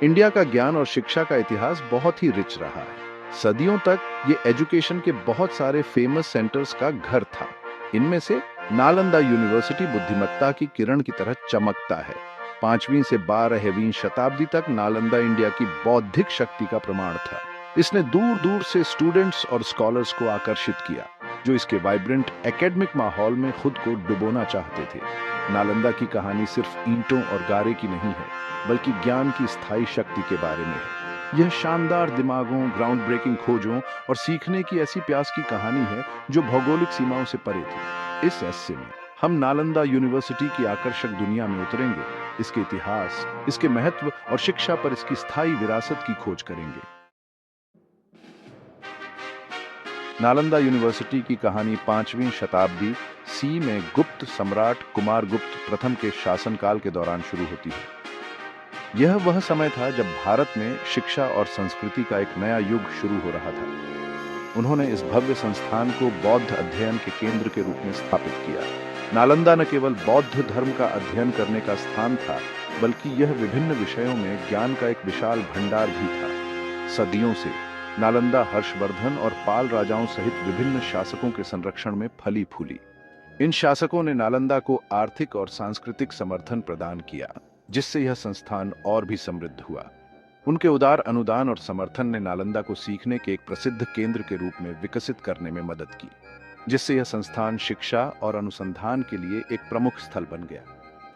India का ज्ञान और शिक्षा का इतिहास बहुत ही रिच रहा है। सदियों तक ये एजुकेशन के बहुत सारे फेमस सेंटर्स का घर था। इनमें से नालंदा यूनिवर्सिटी बुद्धिमत्ता की किरण की तरह चमकता है। 5वीं से 12वीं शताब्दी तक नालंदा इंडिया की बौद्धिक शक्ति का प्रमाण था। इसने दूर दूर से स्टूडेंट्स और स्कॉलर्स को आकर्षित किया, जो इसके वाइब्रेंट एकेडमिक माहौल में खुद को डुबोना चाहते थे। नालंदा की कहानी सिर्फ ईंटों और गारे की नहीं है, बल्कि ज्ञान की स्थायी शक्ति के बारे में है। यह शानदार दिमागों, ग्राउंड ब्रेकिंग खोजों और सीखने की ऐसी प्यास की कहानी है जो भौगोलिक सीमाओं से परे थी। इस ऐसे में हम नालंदा यूनिवर्सिटी की आकर्षक दुनिया में उतरेंगे, इसके इतिहास, इसके महत्व और शिक्षा पर इसकी स्थायी विरासत की खोज करेंगे। नालंदा यूनिवर्सिटी की कहानी 5वीं शताब्दी सी में गुप्त सम्राट कुमारगुप्त प्रथम के शासनकाल के दौरान शुरू होती है। यह वह समय था जब भारत में शिक्षा और संस्कृति का एक नया युग शुरू हो रहा था। उन्होंने इस भव्य संस्थान को बौद्ध अध्ययन के केंद्र के रूप में स्थापित किया। नालंदा न केवल बौद्ध धर्म का अध्ययन करने का स्थान था, बल्कि यह विभिन्न विषयों में ज्ञान का एक विशाल भंडार भी था। सदियों से नालंदा हर्षवर्धन और पाल राजाओं सहित विभिन्न शासकों के संरक्षण में फली फूली। इन शासकों ने नालंदा को आर्थिक और सांस्कृतिक समर्थन प्रदान किया, जिससे यह संस्थान और भी समृद्ध हुआ। उनके उदार अनुदान और समर्थन ने नालंदा को सीखने के एक प्रसिद्ध केंद्र के रूप में विकसित करने में मदद की, जिससे यह संस्थान शिक्षा और अनुसंधान के लिए एक प्रमुख स्थल बन गया,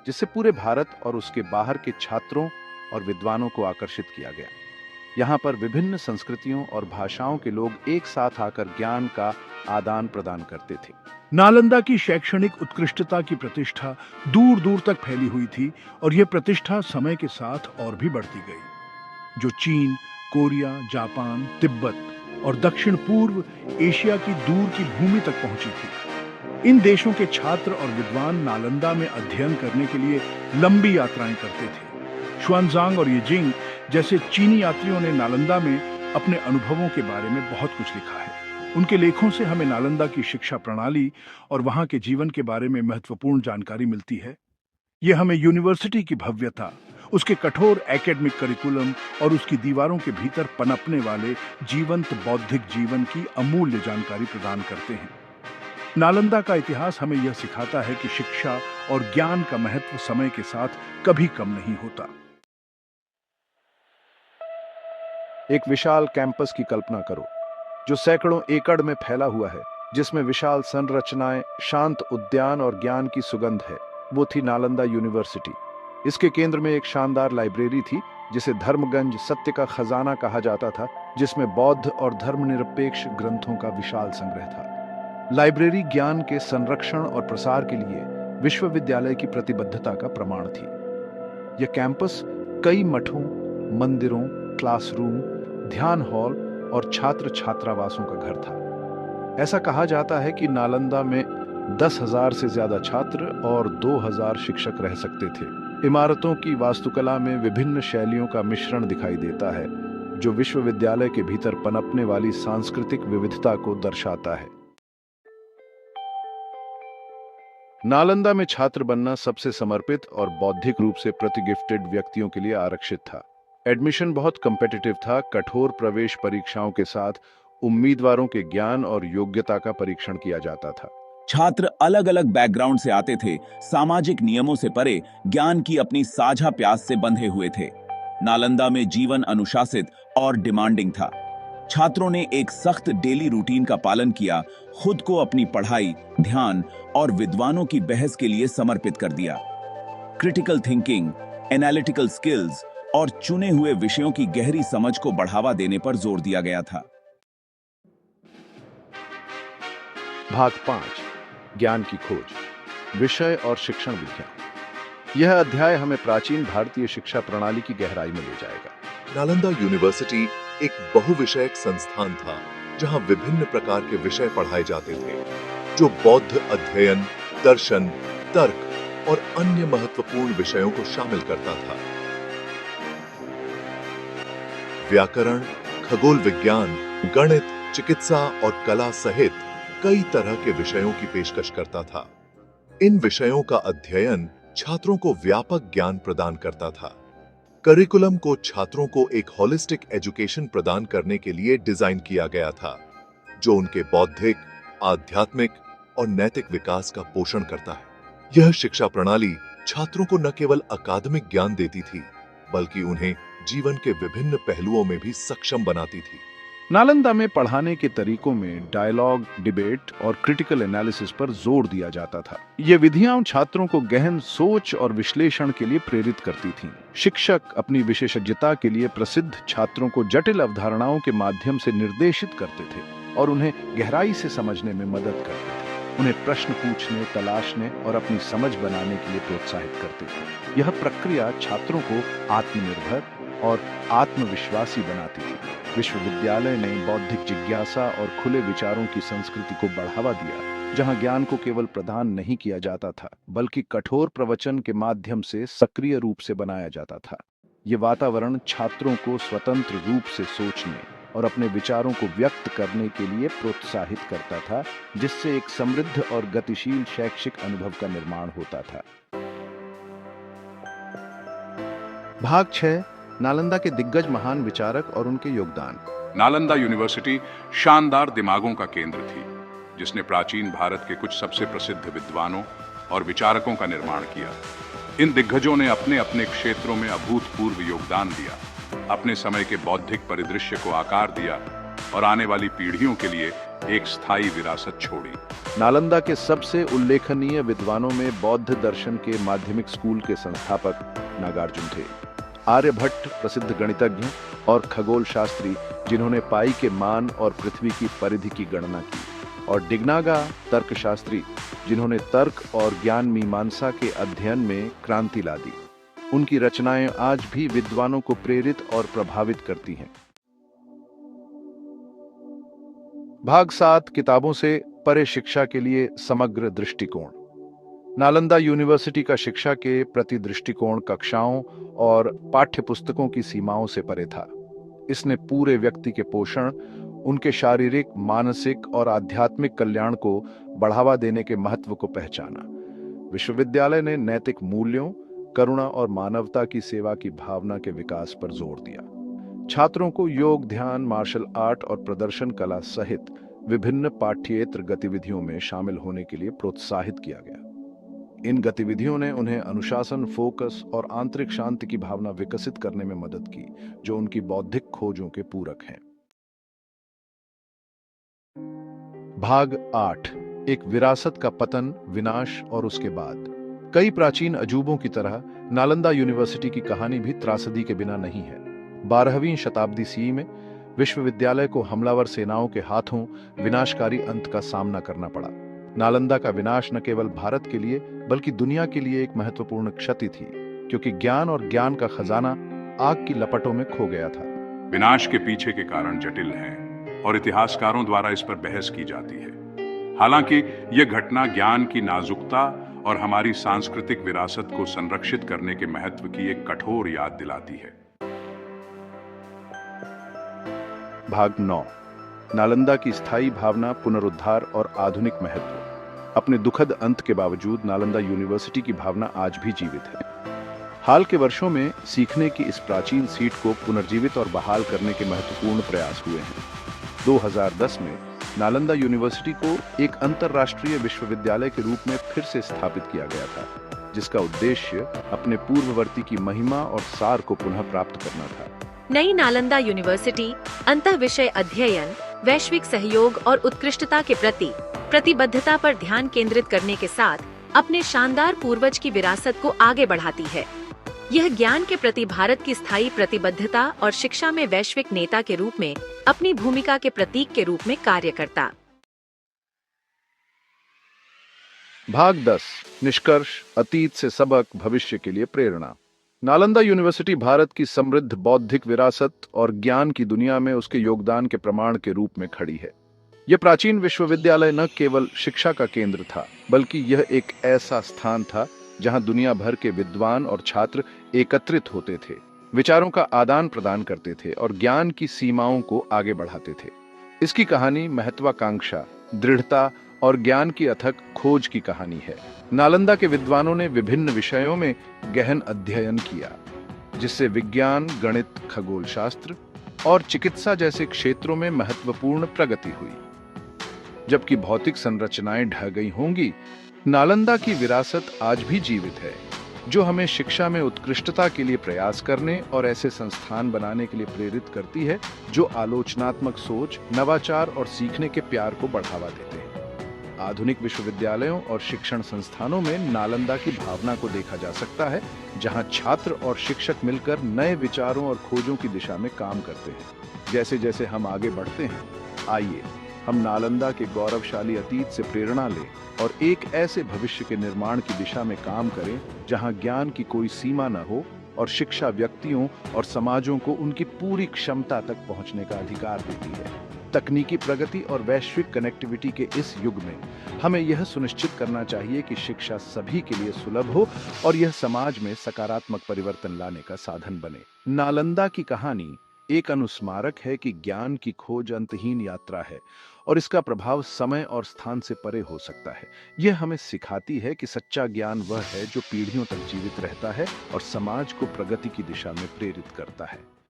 जिससे पूरे भारत और उसके बाहर के छात्रों और विद्वानों को आकर्षित किया गया। यहाँ पर विभिन्न संस्कृतियों और भाषाओं के लोग एक साथ आकर ज्ञान का आदान प्रदान करते थे। नालंदा की शैक्षणिक उत्कृष्टता की प्रतिष्ठा दूर दूर तक फैली हुई थी और यह प्रतिष्ठा समय के साथ और भी बढ़ती गई। जो चीन, कोरिया, जापान, तिब्बत और दक्षिण पूर्व एशिया की दूर की भूमि तक पहुंची थी। इन देशों के छात्र और विद्वान नालंदा में अध्ययन करने के लिए लंबी यात्राएं करते थे। शुआनजांग और येजिंग जैसे चीनी यात्रियों ने नालंदा में अपने अनुभवों के बारे में बहुत कुछ लिखा है। उनके लेखों से हमें नालंदा की शिक्षा प्रणाली और वहां के जीवन के बारे में महत्वपूर्ण जानकारी मिलती है। यह हमें यूनिवर्सिटी की भव्यता, उसके कठोर एकेडमिक करिकुलम और उसकी दीवारों के भीतर पनपने वाले जीवंत बौद्धिक जीवन की अमूल्य जानकारी प्रदान करते हैं। नालंदा का इतिहास हमें यह सिखाता है कि शिक्षा और ज्ञान का महत्व समय के साथ कभी कम नहीं होता। एक विशाल कैंपस की कल्पना करो, जो सैकड़ों एकड़ में फैला हुआ है, जिसमें विशाल संरचनाएं, शांत उद्यान और ज्ञान की सुगंध है। वो थी नालंदा यूनिवर्सिटी। इसके केंद्र में एक शानदार लाइब्रेरी थी, जिसे धर्मगंज सत्य का खजाना कहा जाता था, जिसमें बौद्ध और धर्मनिरपेक्ष ग्रंथों का विशाल संग्रह था। लाइब्रेरी ज्ञान के संरक्षण और प्रसार के लिए विश्वविद्यालय की प्रतिबद्धता का प्रमाण थी। यह कैंपस कई मठों, मंदिरों, क्लासरूम, ध्यान हॉल और छात्र छात्रावासों का घर था। ऐसा कहा जाता है कि नालंदा में 10,000 से ज्यादा छात्र और 2,000 शिक्षक रह सकते थे। इमारतों की वास्तुकला में विभिन्न शैलियों का मिश्रण दिखाई देता है, जो विश्वविद्यालय के भीतर पनपने वाली सांस्कृतिक विविधता को दर्शाता है। नालंदा में छात्र बनना सबसे समर्पित और बौद्धिक रूप से प्रतिगिफ्टेड व्यक्तियों के लिए आरक्षित था। एडमिशन बहुत कम्पिटिटिव था। कठोर प्रवेश परीक्षाओं के साथ उम्मीदवारों के ज्ञान और योग्यता का परीक्षण किया जाता था। छात्र अलग अलग बैकग्राउंड से आते थे, सामाजिक नियमों से परे ज्ञान की अपनी साझा प्यास से बंधे हुए थे। नालंदा में जीवन अनुशासित और डिमांडिंग था। छात्रों ने एक सख्त डेली रूटीन का पालन किया, खुद को अपनी पढ़ाई, ध्यान और विद्वानों की बहस के लिए समर्पित कर दिया। क्रिटिकल थिंकिंग, एनालिटिकल स्किल्स और चुने हुए विषयों की गहरी समझ को बढ़ावा देने पर जोर दिया गया था। भाग 5, ज्ञान की खोज, विषय और शिक्षण विज्ञान। यह अध्याय हमें प्राचीन भारतीय शिक्षा प्रणाली की गहराई में ले जाएगा। नालंदा यूनिवर्सिटी एक बहुविषयक संस्थान था, जहां विभिन्न प्रकार के विषय पढ़ाए जाते थे, जो बौद्ध अध्ययन, दर्शन, तर्क और अन्य महत्वपूर्ण विषयों को शामिल करता था। व्याकरण, खगोल विज्ञान, गणित, चिकित्सा और कला सहित कई तरह के विषयों की पेशकश करता था। इन विषयों का अध्ययन छात्रों को व्यापक ज्ञान प्रदान करता था। करिकुलम को छात्रों को एक होलिस्टिक एजुकेशन प्रदान करने के लिए डिजाइन किया गया था, जो उनके बौद्धिक, आध्यात्मिक और नैतिक विकास का पोषण करता है। यह शिक्षा प्रणाली छात्रों को न केवल अकादमिक ज्ञान देती थी, बल्कि उन्हें जीवन के विभिन्न पहलुओं में भी सक्षम बनाती थी। नालंदा में पढ़ाने के तरीकों में डायलॉग, डिबेट और क्रिटिकल एनालिसिस पर जोर दिया जाता था। ये विधियां छात्रों को गहन सोच और विश्लेषण के लिए प्रेरित करती थीं। शिक्षक अपनी विशेषज्ञता के लिए प्रसिद्ध छात्रों को जटिल अवधारणाओं के माध्यम से निर्देशित करते थे और उन्हें गहराई से समझने में मदद करते थे। उन्हें प्रश्न पूछने, तलाशने और अपनी समझ बनाने के लिए प्रोत्साहित करते थे। यह प्रक्रिया छात्रों को आत्मनिर्भर और आत्मविश्वासी बनाती थी। विश्वविद्यालय ने बौद्धिक जिज्ञासा और खुले विचारों की संस्कृति को बढ़ावा दिया, जहां ज्ञान को केवल प्रदान नहीं किया जाता था, बल्कि कठोर प्रवचन के माध्यम से सक्रिय रूप से बनाया जाता था। ये वातावरण छात्रों को स्वतंत्र रूप से सोचने और अपने विचारों को व्यक्त करने के लिए प्रोत्साहित करता था, जिससे एक समृद्ध और गतिशील शैक्षिक अनुभव का निर्माण होता था। भाग 6, नालंदा के दिग्गज महान विचारक और उनके योगदान। नालंदा यूनिवर्सिटी शानदार दिमागों का केंद्र थी, जिसने प्राचीन भारत के कुछ सबसे प्रसिद्ध विद्वानों और विचारकों का निर्माण किया। इन दिग्गजों ने अपने अपने क्षेत्रों में अभूतपूर्व योगदान दिया, अपने समय के बौद्धिक परिदृश्य को आकार दिया और आने वाली पीढ़ियों के लिए एक स्थायी विरासत छोड़ी। नालंदा के सबसे उल्लेखनीय विद्वानों में बौद्ध दर्शन के माध्यमिक स्कूल के संस्थापक नागार्जुन थे, आर्यभट्ट प्रसिद्ध गणितज्ञ और खगोल शास्त्री जिन्होंने पाई के मान और पृथ्वी की परिधि की गणना की, और डिग्नागा तर्कशास्त्री जिन्होंने तर्क और ज्ञान मीमांसा के अध्ययन में क्रांति ला दी। उनकी रचनाएं आज भी विद्वानों को प्रेरित और प्रभावित करती हैं। भाग 7, किताबों से परे शिक्षा के लिए समग्र दृष्टिकोण। नालंदा यूनिवर्सिटी का शिक्षा के प्रति दृष्टिकोण कक्षाओं और पाठ्य पुस्तकों की सीमाओं से परे था। इसने पूरे व्यक्ति के पोषण, उनके शारीरिक, मानसिक और आध्यात्मिक कल्याण को बढ़ावा देने के महत्व को पहचाना। विश्वविद्यालय ने नैतिक मूल्यों, करुणा और मानवता की सेवा की भावना के विकास पर जोर दिया। छात्रों को योग, ध्यान, मार्शल आर्ट और प्रदर्शन कला सहित विभिन्न पाठ्येतर गतिविधियों में शामिल होने के लिए प्रोत्साहित किया गया। इन गतिविधियों ने उन्हें अनुशासन, फोकस और आंतरिक शांति की भावना विकसित करने में मदद की, जो उनकी बौद्धिक खोजों के पूरक हैं। भाग 8, एक विरासत का पतन, विनाश और उसके बाद। कई प्राचीन अजूबों की तरह नालंदा यूनिवर्सिटी की कहानी भी त्रासदी के बिना नहीं है। 12वीं शताब्दी ईस्वी में विश्वविद्यालय को हमलावर सेनाओं के हाथों विनाशकारी अंत का सामना करना पड़ा। नालंदा का विनाश न केवल भारत के लिए बल्कि दुनिया के लिए एक महत्वपूर्ण क्षति थी, क्योंकि ज्ञान और ज्ञान का खजाना आग की लपटों में खो गया था। विनाश के पीछे के कारण जटिल हैं और इतिहासकारों द्वारा इस पर बहस की जाती है। हालांकि यह घटना ज्ञान की नाजुकता और हमारी सांस्कृतिक विरासत को संरक्षित करने के महत्व की एक कठोर याद दिलाती है। भाग 9, नालंदा की स्थायी भावना, पुनरुद्धार और आधुनिक महत्व। अपने दुखद अंत के बावजूद नालंदा यूनिवर्सिटी की भावना आज भी जीवित है। हाल के वर्षों में सीखने की इस प्राचीन सीट को पुनर्जीवित और बहाल करने के महत्वपूर्ण प्रयास हुए हैं। 2010 में नालंदा यूनिवर्सिटी को एक अंतर्राष्ट्रीय विश्वविद्यालय के रूप में फिर से स्थापित किया गया था, जिसका उद्देश्य अपने पूर्ववर्ती की महिमा और सार को पुनः प्राप्त करना था। नई नालंदा यूनिवर्सिटी अंतः विषय अध्ययन, वैश्विक सहयोग और उत्कृष्टता के प्रति प्रतिबद्धता पर ध्यान केंद्रित करने के साथ अपने शानदार पूर्वज की विरासत को आगे बढ़ाती है। यह ज्ञान के प्रति भारत की स्थायी प्रतिबद्धता और शिक्षा में वैश्विक नेता के रूप में अपनी भूमिका के प्रतीक के रूप में कार्य करता। भाग 10, निष्कर्ष, अतीत से सबक, भविष्य के लिए प्रेरणा। नालंदा यूनिवर्सिटी भारत की समृद्ध बौद्धिक विरासत और ज्ञान की दुनिया में उसके योगदान के प्रमाण के रूप में खड़ी है। यह प्राचीन विश्वविद्यालय न केवल शिक्षा का केंद्र था, बल्कि यह एक ऐसा स्थान था जहां दुनिया भर के विद्वान और छात्र एकत्रित होते थे, विचारों का आदान प्रदान करते थे और ज्ञान की सीमाओं को आगे बढ़ाते थे। इसकी कहानी महत्वाकांक्षा, दृढ़ता और ज्ञान की अथक खोज की कहानी है। नालंदा के विद्वानों ने विभिन्न विषयों में गहन अध्ययन किया, जिससे विज्ञान, गणित, खगोल शास्त्र और चिकित्सा जैसे क्षेत्रों में महत्वपूर्ण प्रगति हुई। जबकि भौतिक संरचनाएं ढह गई होंगी, नालंदा की विरासत आज भी जीवित है, जो हमें शिक्षा में उत्कृष्टता के लिए प्रयास करने और ऐसे संस्थान बनाने के लिए प्रेरित करती है जो आलोचनात्मक सोच, नवाचार और सीखने के प्यार को बढ़ावा देते हैं। आधुनिक विश्वविद्यालयों और शिक्षण संस्थानों में नालंदा की भावना को देखा जा सकता है, जहां छात्र और शिक्षक मिलकर नए विचारों और खोजों की दिशा में काम करते हैं। जैसे जैसे हम आगे बढ़ते हैं, आइए हम नालंदा के गौरवशाली अतीत से प्रेरणा लें और एक ऐसे भविष्य के निर्माण की दिशा में काम करें जहां ज्ञान की कोई सीमा न हो और शिक्षा व्यक्तियों और समाजों को उनकी पूरी क्षमता तक पहुंचने का अधिकार देती है। तकनीकी प्रगति और वैश्विक कनेक्टिविटी के इस युग में हमें यह सुनिश्चित करना चाहिए कि शिक्षा सभी के लिए सुलभ हो और यह समाज में सकारात्मक परिवर्तन लाने का साधन बने। नालंदा की कहानी एक अनुस्मारक है कि ज्ञान की खोज अंतहीन यात्रा है और इसका प्रभाव समय और स्थान से परे हो सकता है। यह हमें सिखाती है कि सच्चा ज्ञान वह है जो पीढ़ियों तक जीवित रहता है और समाज को प्रगति की दिशा में प्रेरित करता है।